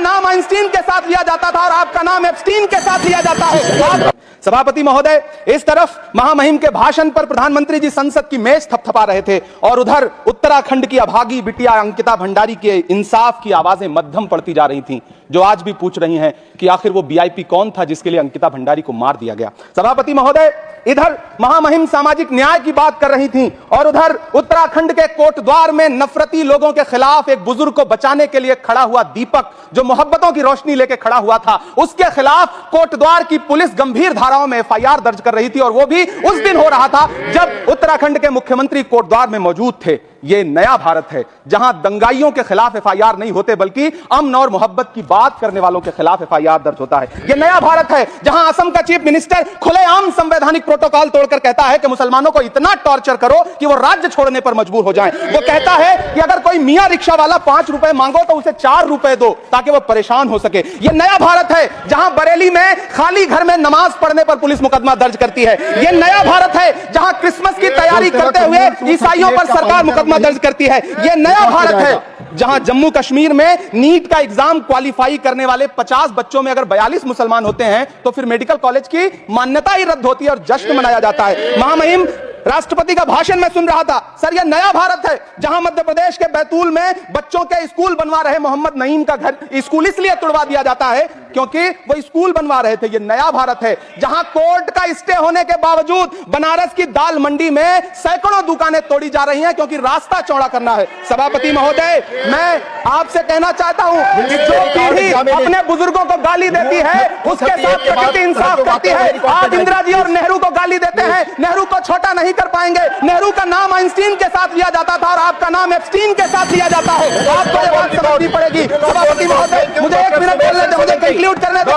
नाम आइंस्टीन के साथ लिया जाता था और आपका नाम एप्स्टीन के साथ लिया जाता है। सभापति महोदय, इस तरफ महामहिम के भाषण पर प्रधानमंत्री जी संसद की मेज थपथपा रहे थे और उधर उत्तराखंड की अभागी बिटिया अंकिता भंडारी के इंसाफ की आवाजें मध्यम पड़ती जा रही थीं, जो आज भी पूछ रही हैं कि आखिर वो वीआईपी कौन था जिसके लिए अंकिता भंडारी को मार दिया गया। सभापति महोदय, इधर महामहिम सामाजिक न्याय की बात कर रही थीं और उधर उत्तराखंड के कोटद्वार में नफरती लोगों के खिलाफ एक बुजुर्ग को बचाने के लिए खड़ा हुआ दीपक, जो मोहब्बतों की रोशनी लेकर खड़ा हुआ था, उसके खिलाफ कोटद्वार की पुलिस गंभीर धाराओं में एफआईआर दर्ज कर रही थी और वो भी उस दिन हो रहा था जब उत्तराखंड के मुख्यमंत्री कोटद्वार में मौजूद थे। ये नया भारत है जहां दंगाइयों के खिलाफ एफआईआर नहीं होते बल्कि अमन और मोहब्बत की बात करने वालों के खिलाफ एफआईआर दर्ज होता है। ये नया भारत है जहां असम का चीफ मिनिस्टर खुलेआम संवैधानिक प्रोटोकॉल तोड़कर कहता है कि मुसलमानों को इतना टॉर्चर करो कि वो राज्य छोड़ने पर मजबूर हो जाएं। वो कहता है कि अगर कोई मियां रिक्शा वाला 5 रुपए मांगो तो उसे 4 रुपए दो ताकि वो परेशान हो सके। ये नया भारत है जहां बरेली में खाली घर में नमाज पढ़ने पर पुलिस मुकदमा दर्ज करती है। ये नया भारत है जहां क्रिसमस की तैयारी करते हुए ईसाइयों पर सरकार मुकदमा दर्ज करती है। यह नया भारत है जहां जम्मू कश्मीर में नीट का एग्जाम क्वालिफाई करने वाले 50 बच्चों में अगर 42 मुसलमान होते हैं तो फिर मेडिकल कॉलेज की मान्यता ही रद्द होती है और जश्न मनाया जाता है। महामहिम राष्ट्रपति का भाषण में सुन रहा था। सर, यह नया भारत है जहां मध्य प्रदेश के बैतूल में बच्चों के स्कूल बनवा रहे मोहम्मद नईम का घर स्कूल इसलिए तुड़वा दिया जाता है क्योंकि वो स्कूल बनवा रहे थे। यह नया भारत है जहां कोर्ट का स्टे होने के बावजूद बनारस की दाल मंडी में सैकड़ों दुकानें तोड़ी जा रही हैं क्योंकि रास्ता चौड़ा करना है। सभापति महोदय, मैं आपसे कहना चाहता हूं कि जो पीढ़ी अपने बुजुर्गों को गाली देती है उसके साथ प्रकृति इंसाफ करती है। आज इंदिरा जी और नेहरू को गाली देते हैं, नेहरू को छोटा नहीं कर पाएंगे। नेहरू का नाम आइंस्टीन के साथ लिया जाता था और आपका नाम एप्स्टीन के साथ लिया जाता है। आपको ये बात समझनी पड़ेगी। सभापति महोदय, मुझे 1 मिनट बोलने दो, मुझे कंक्लूड करने दो।